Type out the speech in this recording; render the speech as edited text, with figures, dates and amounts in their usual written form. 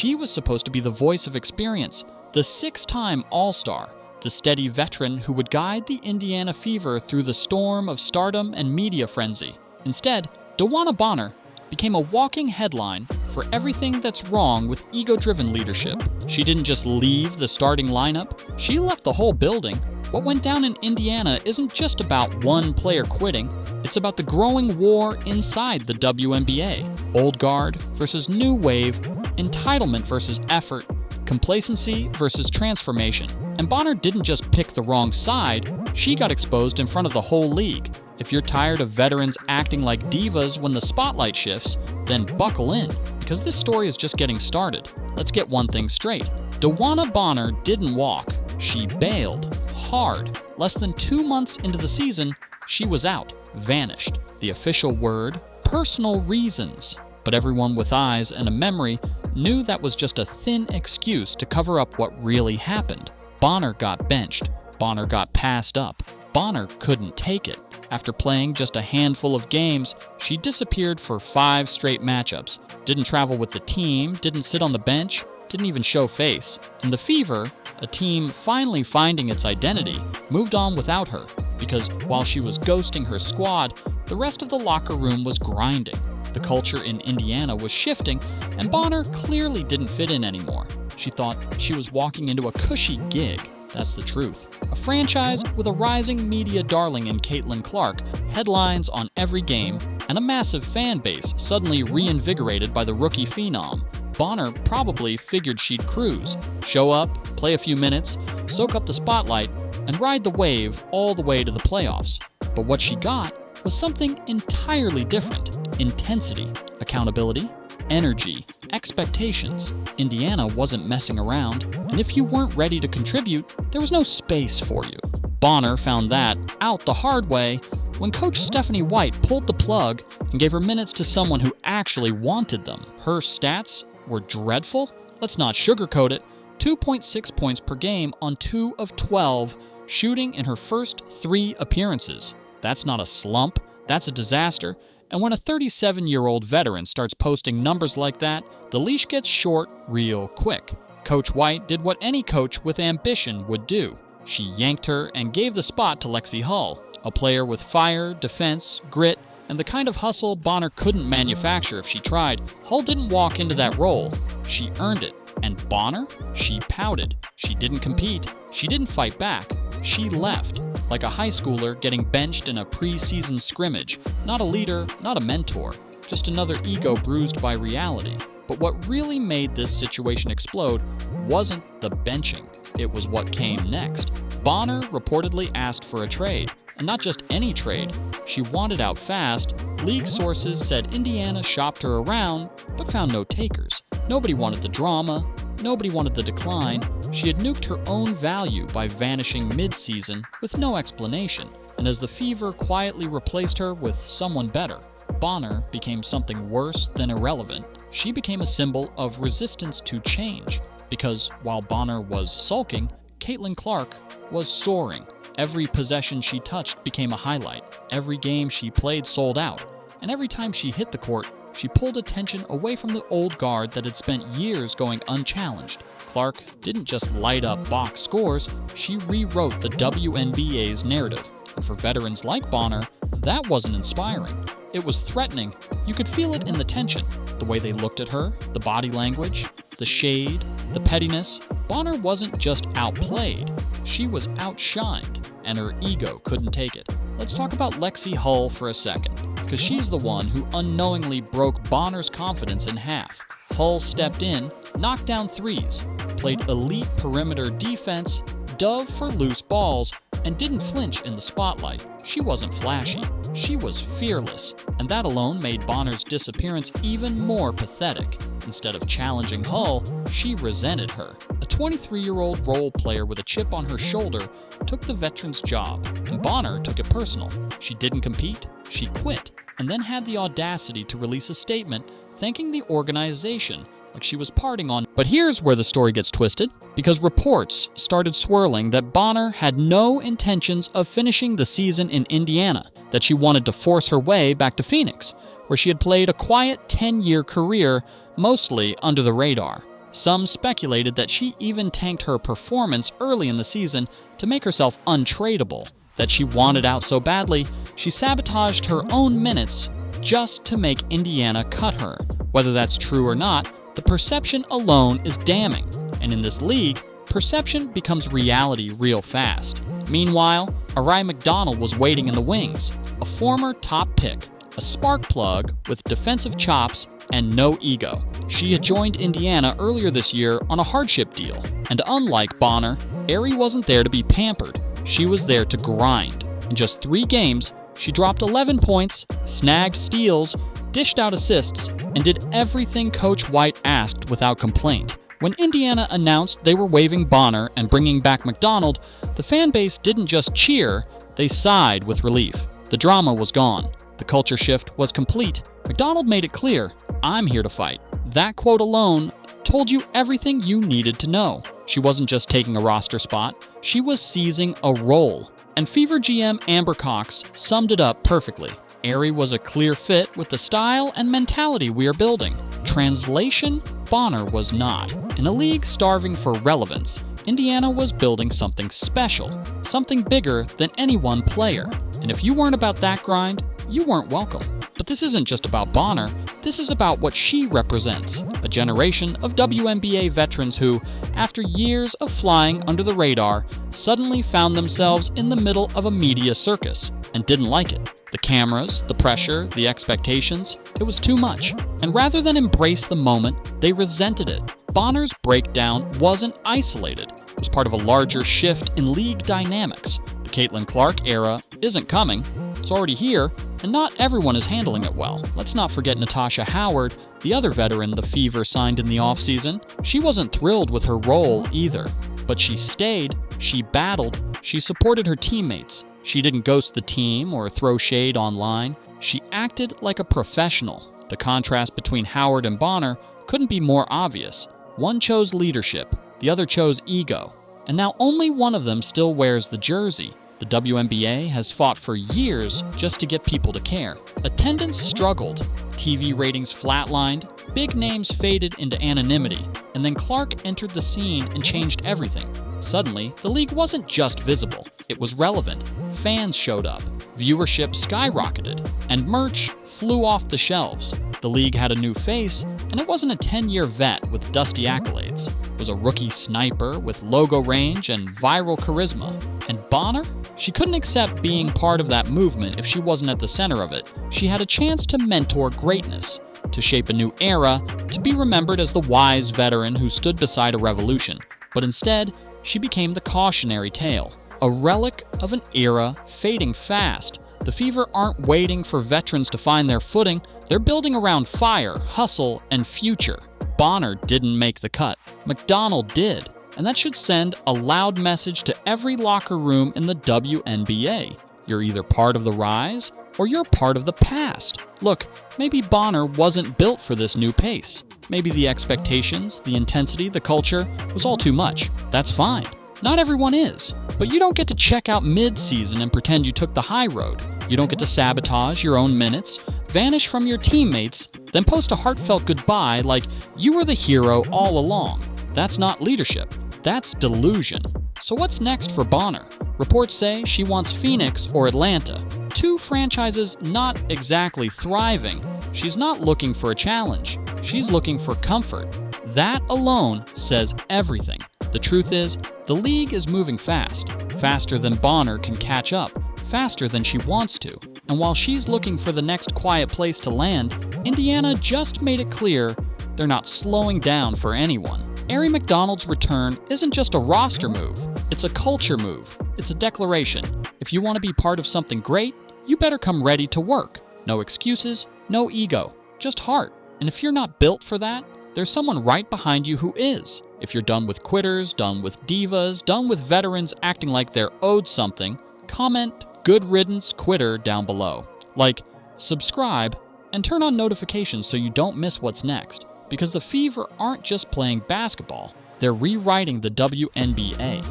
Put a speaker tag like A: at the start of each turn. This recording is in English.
A: She was supposed to be the voice of experience, the 6-time All-Star, the steady veteran who would guide the Indiana Fever through the storm of stardom and media frenzy. Instead, DeWanna Bonner became a walking headline for everything that's wrong with ego-driven leadership. She didn't just leave the starting lineup, she left the whole building. What went down in Indiana isn't just about one player quitting, it's about the growing war inside the WNBA. Old guard versus new wave, entitlement versus effort, complacency versus transformation. And Bonner didn't just pick the wrong side, she got exposed in front of the whole league. If you're tired of veterans acting like divas when the spotlight shifts, then buckle in, because this story is just getting started. Let's get one thing straight. DeWanna Bonner didn't walk, she bailed. Hard. Less than 2 months into the season, she was out, vanished. The official word, personal reasons. But everyone with eyes and a memory knew that was just a thin excuse to cover up what really happened. Bonner got benched. Bonner got passed up. Bonner couldn't take it. After playing just a handful of games, she disappeared for 5 straight matchups. Didn't travel with the team, didn't sit on the bench, didn't even show face. And the Fever, a team finally finding its identity, moved on without her, because while she was ghosting her squad, the rest of the locker room was grinding. The culture in Indiana was shifting, and Bonner clearly didn't fit in anymore. She thought she was walking into a cushy gig. That's the truth. A franchise with a rising media darling in Caitlin Clark, headlines on every game, and a massive fan base suddenly reinvigorated by the rookie phenom. Bonner probably figured she'd cruise, show up, play a few minutes, soak up the spotlight, and ride the wave all the way to the playoffs. But what she got was something entirely different. Intensity, accountability, energy, expectations. Indiana wasn't messing around, and if you weren't ready to contribute, there was no space for you. Bonner found that out the hard way when Coach Stephanie White pulled the plug and gave her minutes to someone who actually wanted them. Her stats were dreadful? Let's not sugarcoat it. 2.6 points per game on 2 of 12, shooting in her first 3 appearances. That's not a slump, that's a disaster. And when a 37-year-old veteran starts posting numbers like that, the leash gets short real quick. Coach White did what any coach with ambition would do. She yanked her and gave the spot to Lexie Hull, a player with fire, defense, grit, and the kind of hustle Bonner couldn't manufacture if she tried. Hull didn't walk into that role. She earned it. And Bonner? She pouted. She didn't compete. She didn't fight back. She left. Like a high schooler getting benched in a preseason scrimmage. Not a leader, not a mentor. Just another ego bruised by reality. But what really made this situation explode wasn't the benching. It was what came next. Bonner reportedly asked for a trade. And not just any trade. She wanted out fast. League sources said Indiana shopped her around, but found no takers. Nobody wanted the drama. Nobody wanted the decline. She had nuked her own value by vanishing mid-season with no explanation. And as the Fever quietly replaced her with someone better, Bonner became something worse than irrelevant. She became a symbol of resistance to change. Because while Bonner was sulking, Caitlin Clark was soaring. Every possession she touched became a highlight. Every game she played sold out. And every time she hit the court, she pulled attention away from the old guard that had spent years going unchallenged. Clark didn't just light up box scores, she rewrote the WNBA's narrative. And for veterans like Bonner, that wasn't inspiring. It was threatening. You could feel it in the tension. The way they looked at her, the body language, the shade, the pettiness. Bonner wasn't just outplayed, she was outshined, and her ego couldn't take it. Let's talk about Lexie Hull for a second, because she's the one who unknowingly broke Bonner's confidence in half. Hull stepped in, knocked down threes, played elite perimeter defense, dove for loose balls, and didn't flinch in the spotlight. She wasn't flashy, she was fearless, and that alone made Bonner's disappearance even more pathetic. Instead of challenging Hull, she resented her. A 23-year-old role player with a chip on her shoulder took the veteran's job, and Bonner took it personal. She didn't compete, she quit, and then had the audacity to release a statement thanking the organization like she was parting on. But here's where the story gets twisted, because reports started swirling that Bonner had no intentions of finishing the season in Indiana, that she wanted to force her way back to Phoenix, where she had played a quiet 10-year career, mostly under the radar. Some speculated that she even tanked her performance early in the season to make herself untradeable, that she wanted out so badly, she sabotaged her own minutes just to make Indiana cut her. Whether that's true or not, the perception alone is damning, and in this league, perception becomes reality real fast. Meanwhile, Arai McDonald was waiting in the wings, a former top pick, a spark plug with defensive chops and no ego. She had joined Indiana earlier this year on a hardship deal, and unlike Bonner, Arai wasn't there to be pampered. She was there to grind. In just 3 games, she dropped 11 points, snagged steals, dished out assists, and did everything Coach White asked without complaint. When Indiana announced they were waiving Bonner and bringing back McDonald, the fan base didn't just cheer, they sighed with relief. The drama was gone. The culture shift was complete. McDonald made it clear, "I'm here to fight." That quote alone told you everything you needed to know. She wasn't just taking a roster spot, she was seizing a role. And Fever GM Amber Cox summed it up perfectly. Arai was a clear fit with the style and mentality we are building. Translation, Bonner was not. In a league starving for relevance, Indiana was building something special, something bigger than any one player. And if you weren't about that grind, you weren't welcome. But this isn't just about Bonner, this is about what she represents, a generation of WNBA veterans who, after years of flying under the radar, suddenly found themselves in the middle of a media circus and didn't like it. The cameras, the pressure, the expectations, it was too much. And rather than embrace the moment, they resented it. Bonner's breakdown wasn't isolated. It was part of a larger shift in league dynamics. The Caitlin Clark era isn't coming. It's already here, and not everyone is handling it well. Let's not forget Natasha Howard, the other veteran the Fever signed in the offseason. She wasn't thrilled with her role either. But she stayed, she battled, she supported her teammates. She didn't ghost the team or throw shade online. She acted like a professional. The contrast between Howard and Bonner couldn't be more obvious. One chose leadership, the other chose ego. And now only one of them still wears the jersey. The WNBA has fought for years just to get people to care. Attendance struggled, TV ratings flatlined, big names faded into anonymity, and then Clark entered the scene and changed everything. Suddenly, the league wasn't just visible, it was relevant. Fans showed up, viewership skyrocketed, and merch flew off the shelves. The league had a new face, and it wasn't a 10-year vet with dusty accolades. It was a rookie sniper with logo range and viral charisma. And Bonner? She couldn't accept being part of that movement if she wasn't at the center of it. She had a chance to mentor greatness, to shape a new era, to be remembered as the wise veteran who stood beside a revolution. But instead, she became the cautionary tale, a relic of an era fading fast. The Fever aren't waiting for veterans to find their footing, they're building around fire, hustle, and future. Bonner didn't make the cut, McDonald did. And that should send a loud message to every locker room in the WNBA. You're either part of the rise, or you're part of the past. Look, maybe Bonner wasn't built for this new pace. Maybe the expectations, the intensity, the culture was all too much. That's fine. Not everyone is. But you don't get to check out mid-season and pretend you took the high road. You don't get to sabotage your own minutes, vanish from your teammates, then post a heartfelt goodbye like you were the hero all along. That's not leadership. That's delusion. So what's next for Bonner? Reports say she wants Phoenix or Atlanta. 2 franchises not exactly thriving. She's not looking for a challenge. She's looking for comfort. That alone says everything. The truth is, the league is moving fast. Faster than Bonner can catch up. Faster than she wants to. And while she's looking for the next quiet place to land, Indiana just made it clear they're not slowing down for anyone. Arai McDonald's return isn't just a roster move, it's a culture move. It's a declaration. If you want to be part of something great, you better come ready to work. No excuses, no ego, just heart. And if you're not built for that, there's someone right behind you who is. If you're done with quitters, done with divas, done with veterans acting like they're owed something, comment "good riddance quitter" down below. Like, subscribe, and turn on notifications so you don't miss what's next. Because the Fever aren't just playing basketball, they're rewriting the WNBA.